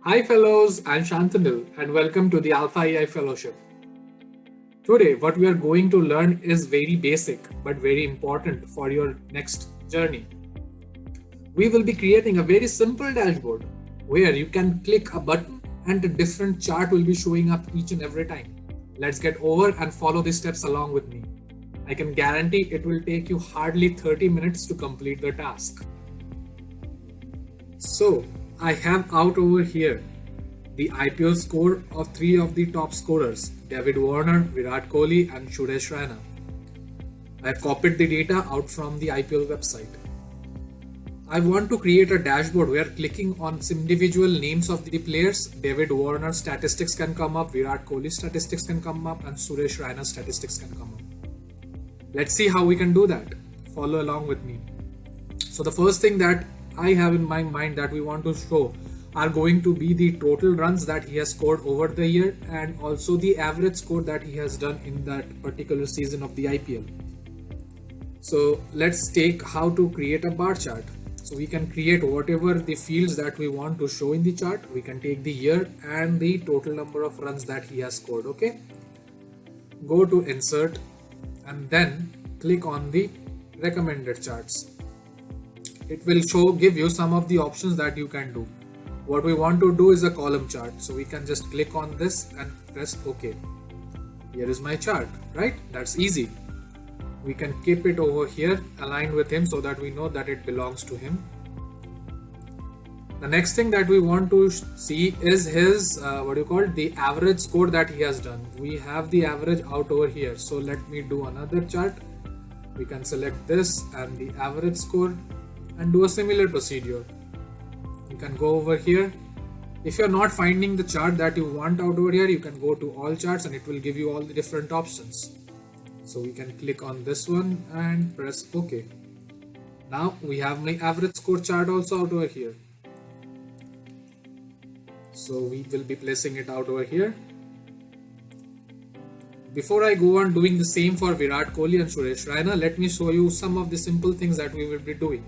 Hi fellows, I'm Shantanu and welcome to the Alpha AI Fellowship. Today, what we are going to learn is very basic but very important for your next journey. We will be creating a very simple dashboard where you can click a button and a different chart will be showing up each and every time. Let's get over and follow the steps along with me. I can guarantee it will take you hardly 30 minutes to complete the task. So, I have out over here the IPL score of three of the top scorers David Warner, Virat Kohli, and Suresh Raina. I have copied the data out from the IPL website. I want to create a dashboard where clicking on some individual names of the players, David Warner statistics can come up, Virat Kohli statistics can come up, and Suresh Raina statistics can come up. Let's see how we can do that. Follow along with me. So the first thing that I have in my mind that we want to show are going to be the total runs that he has scored over the year and also the average score that he has done in that particular season of the IPL. So let's take how to create a bar chart. So we can create whatever the fields that we want to show in the chart. We can take the year and the total number of runs that he has scored. Okay. Go to insert and then click on the recommended charts. It will give you some of the options that you can do. What we want to do is a column chart. So we can just click on this and press OK. Here is my chart, right? That's easy. We can keep it over here aligned with him so that we know that it belongs to him. The next thing that we want to see is his the average score that he has done. We have the average out over here. So let me do another chart. We can select this and the average score and do a similar procedure. You can go over here. If you're not finding the chart that you want out over here, you can go to all charts and it will give you all the different options. So we can click on this one and press OK. Now we have my average score chart also out over here. So we will be placing it out over here. Before I go on doing the same for Virat Kohli and Suresh Raina, let me show you some of the simple things that we will be doing.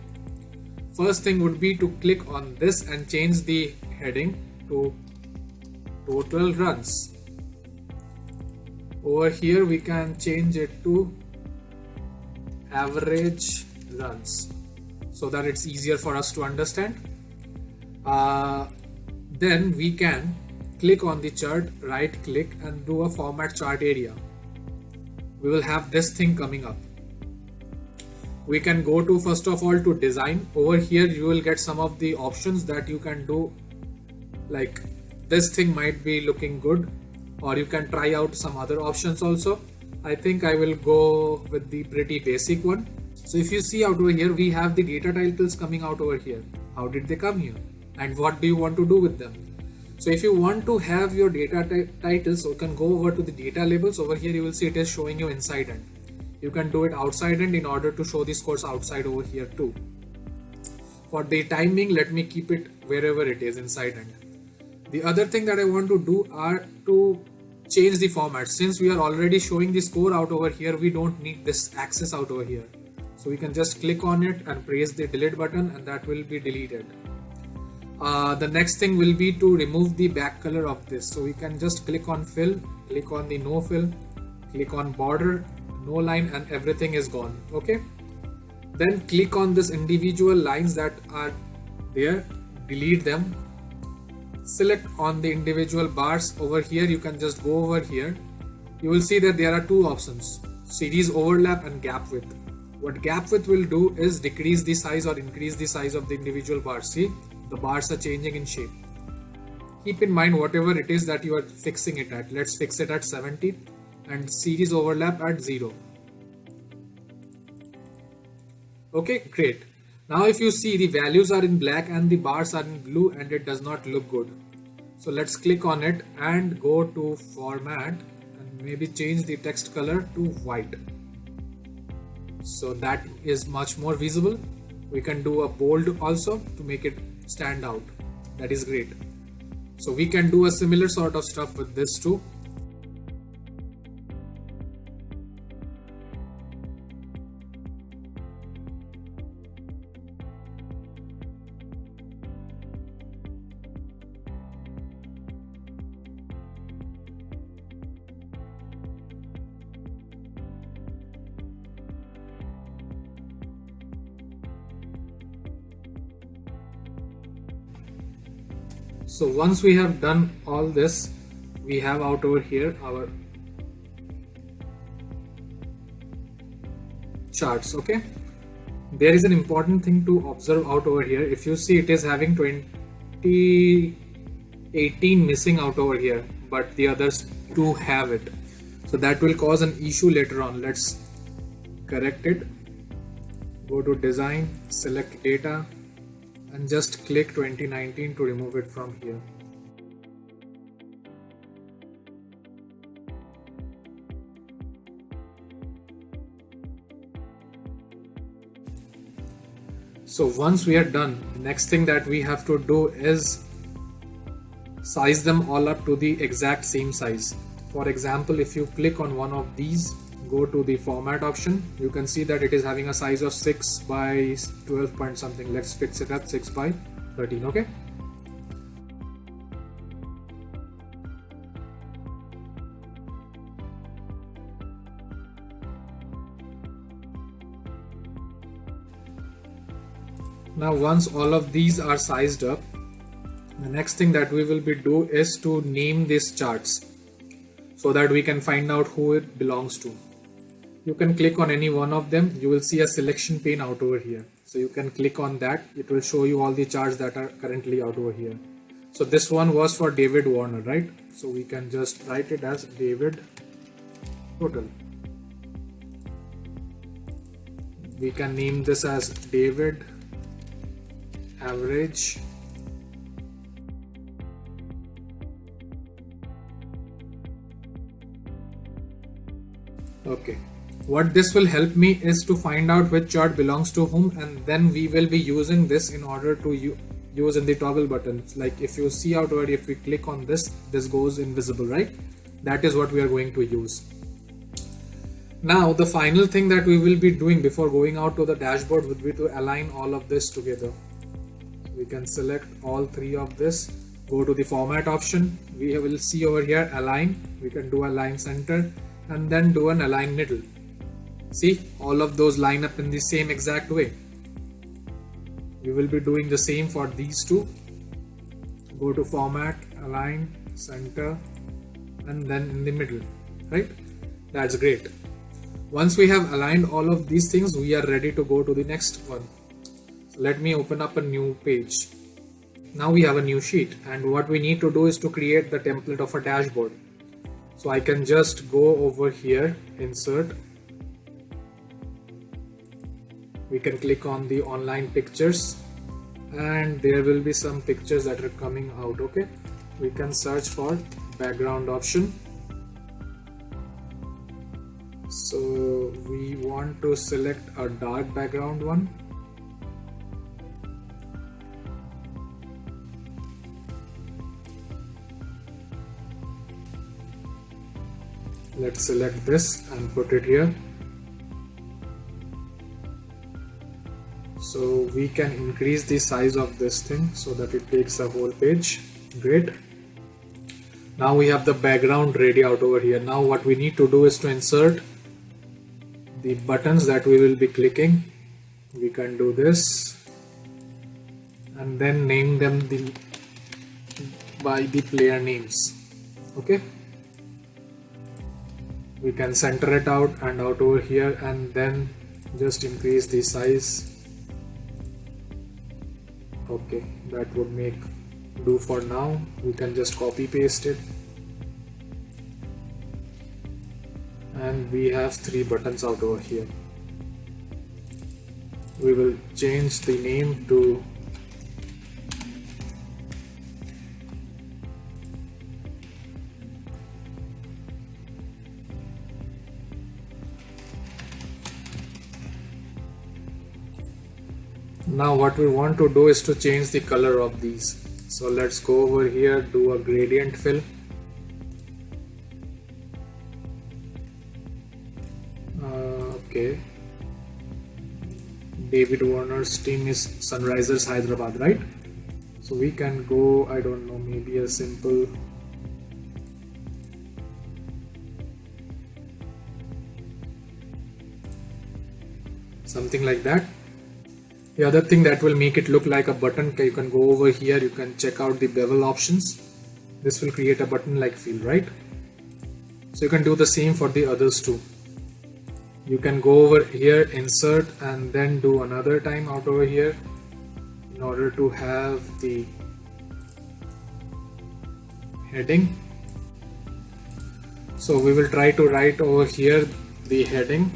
First thing would be to click on this and change the heading to total runs. Over here we can change it to average runs so that it's easier for us to understand. Then we can click on the chart, right click and do a format chart area. We will have this thing coming up. We can go to first of all to design. Over here you will get some of the options that you can do, like this thing might be looking good, or you can try out some other options also. I think I will go with the pretty basic one. So if you see out over here, we have the data titles coming out over here. How did they come here and what do you want to do with them? So if you want to have your data titles, so you can go over to the data labels. Over here you will see it is showing you inside end. You can do it outside end in order to show the scores outside over here too. For the timing, let me keep it wherever it is inside end. The other thing that I want to do are to change the format. Since we are already showing the score out over here, we don't need this axis out over here. So we can just click on it and press the delete button and that will be deleted. The next thing will be to remove the back color of this. So we can just click on fill, click on the no fill, click on border, no line, and everything is gone. Okay. Then click on this individual lines that are there, delete them. Select on the individual bars over here. You can just go over here. You will see that there are two options: series overlap and gap width. What gap width will do is decrease the size or increase the size of the individual bars. See, the bars are changing in shape. Keep in mind whatever it is that you are fixing it at. Let's fix it at 70 and series overlap at 0. Okay, great. Now if you see, the values are in black and the bars are in blue and it does not look good. So let's click on it and go to format and maybe change the text color to white. So that is much more visible. We can do a bold also to make it stand out. That is great. So we can do a similar sort of stuff with this too. So once we have done all this, we have out over here our charts. Okay, there is an important thing to observe out over here. If you see, it is having 2018 missing out over here, but the others do have it, so that will cause an issue later on. Let's correct it. Go to design, select data, and just click 2019 to remove it from here. So once we are done, next thing that we have to do is size them all up to the exact same size. For example, if you click on one of these, go to the format option, you can see that it is having a size of 6 by 12 point something. Let's fix it at 6 by 13. Okay. Now once all of these are sized up, the next thing that we will be do is to name these charts so that we can find out who it belongs to. You can click on any one of them. You will see a selection pane out over here. So you can click on that. It will show you all the charts that are currently out over here. So this one was for David Warner, right? So we can just write it as David total. We can name this as David average. Okay, what this will help me is to find out which chart belongs to whom, and then we will be using this in order to use in the toggle buttons. Like if you see out over, if we click on this goes invisible, right? That is what we are going to use. Now the final thing that we will be doing before going out to the dashboard would be to align all of this together. We can select all three of this, go to the format option. We will see over here align. We can do align center and then do an align middle. See, all of those line up in the same exact way. We will be doing the same for these two. Go to format, align, center, and then in the middle, right? That's great. Once we have aligned all of these things, we are ready to go to the next one. So let me open up a new page. Now we have a new sheet, and what we need to do is to create the template of a dashboard. So I can just go over here, insert. We can click on the online pictures, and there will be some pictures that are coming out. Okay, we can search for background option. So we want to select a dark background one. Let's select this and put it here. So we can increase the size of this thing so that it takes the whole page. Great. Now we have the background ready out over here. Now what we need to do is to insert the buttons that we will be clicking. We can do this and then name them by the player names. Okay. We can center it out and out over here, and then just increase the size. Okay, that would do for now. We can just copy paste it, and we have 3 buttons out over here. We will change the name to Now what we want to do is to change the color of these. So let's go over here, do a gradient fill. Okay. David Warner's team is Sunrisers Hyderabad, right? So we can go, I don't know, maybe a simple something like that. The other thing that will make it look like a button, you can go over here, you can check out the bevel options. This will create a button like feel, right? So you can do the same for the others too. You can go over here, insert, and then do another time out over here in order to have the heading. So we will try to write over here the heading.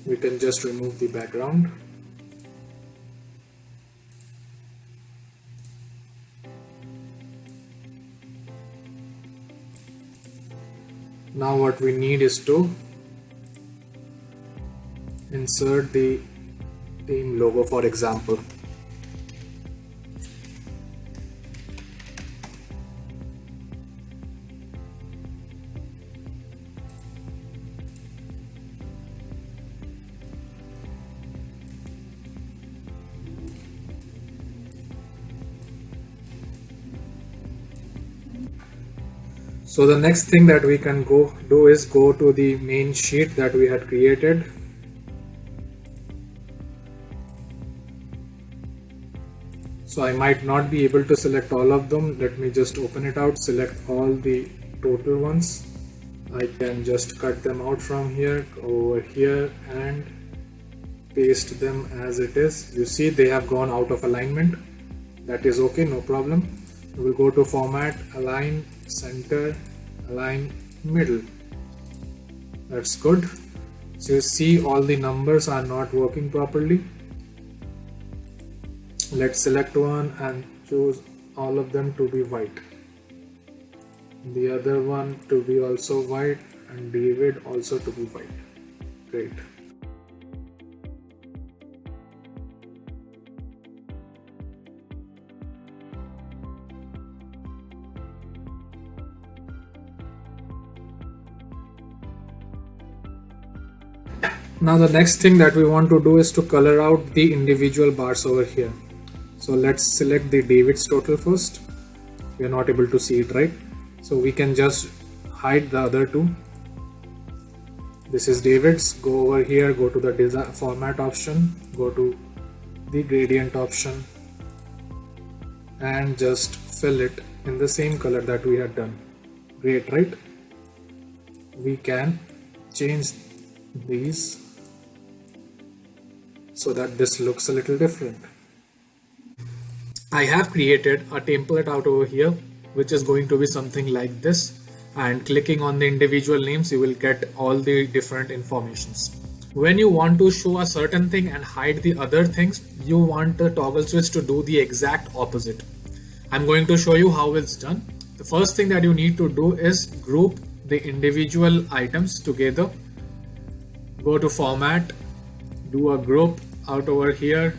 We can just remove the background. Now what we need is to insert the team logo, for example. So the next thing that we can do is go to the main sheet that we had created. So I might not be able to select all of them. Let me just open it out, select all the total ones. I can just cut them out from here, over here, and paste them as it is. You see they have gone out of alignment. That is okay, no problem. We will go to format, align, center, align, middle. That's good. So you see all the numbers are not working properly. Let's select one and choose all of them to be white. The other one to be also white, and David also to be white. Great. Now the next thing that we want to do is to color out the individual bars over here. So let's select the David's total first. We are not able to see it, right? So we can just hide the other two. This is David's. Go over here, go to the design format option, go to the gradient option, and just fill it in the same color that we had done. Great, right? We can change these so that this looks a little different. I have created a template out over here, which is going to be something like this, and clicking on the individual names, you will get all the different informations. When you want to show a certain thing and hide the other things, you want the toggle switch to do the exact opposite. I'm going to show you how it's done. The first thing that you need to do is group the individual items together. Go to format, do a group out over here,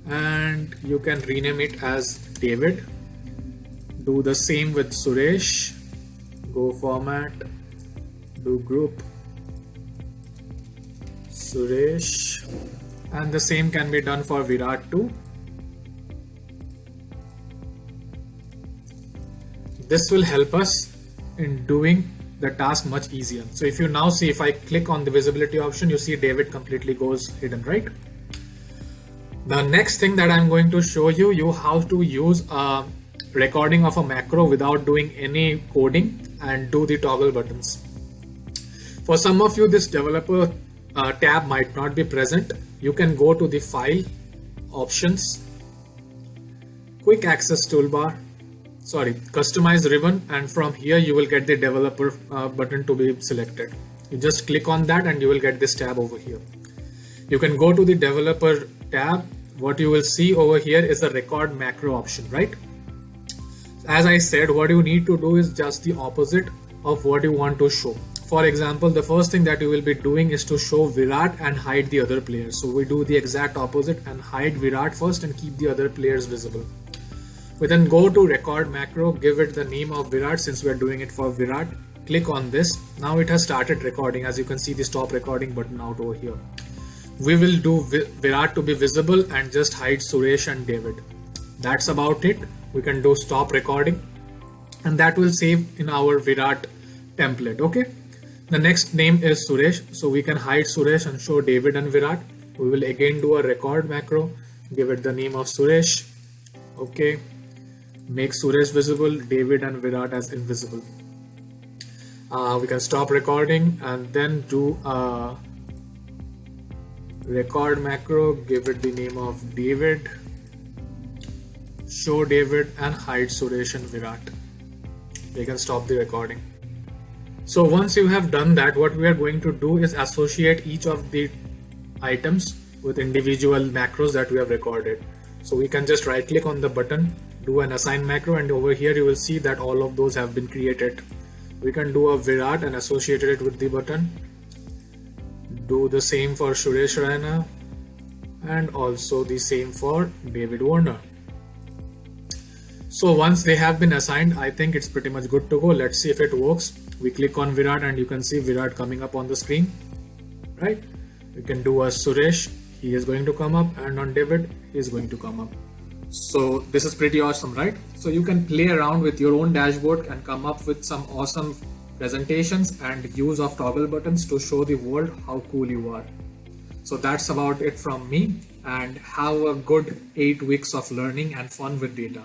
and you can rename it as David. Do the same with Suresh. Go format, do group, Suresh, and the same can be done for Virat too. This will help us in doing the task much easier. So if you now see, if I click on the visibility option, you see David completely goes hidden, right? The next thing that I'm going to show you how to use a recording of a macro without doing any coding and do the toggle buttons. For some of you, this developer tab might not be present. You can go to the file, options, quick access toolbar, customize ribbon, and from here you will get the developer button to be selected. You just click on that and you will get this tab over here. You can go to the developer tab. What you will see over here is the record macro option, right? As I said, what you need to do is just the opposite of what you want to show. For example, the first thing that you will be doing is to show Virat and hide the other players. So we do the exact opposite and hide Virat first and keep the other players visible. We then go to record macro, give it the name of Virat since we are doing it for Virat. Click on this. Now it has started recording. As you can see the stop recording button out over here. We will do Virat to be visible and just hide Suresh and David. That's about it. We can do stop recording and that will save in our Virat template. Okay. The next name is Suresh. So we can hide Suresh and show David and Virat. We will again do a record macro. Give it the name of Suresh. Okay. Make Suresh visible, David and Virat as invisible. We can stop recording and then do a record macro, give it the name of David, show David and hide Suresh and Virat. We can stop the recording. So once you have done that, what we are going to do is associate each of the items with individual macros that we have recorded. So we can just right click on the button, do an assign macro, and over here you will see that all of those have been created. We can do a Virat and associate it with the button. Do the same for Suresh Raina and also the same for David Warner. So once they have been assigned, I think it's pretty much good to go. Let's see if it works. We click on Virat and you can see Virat coming up on the screen, right? We can do a Suresh, he is going to come up, and on David, he is going to come up. So this is pretty awesome, right? So you can play around with your own dashboard and come up with some awesome presentations and use of toggle buttons to show the world how cool you are. So that's about it from me, and have a good 8 weeks of learning and fun with data.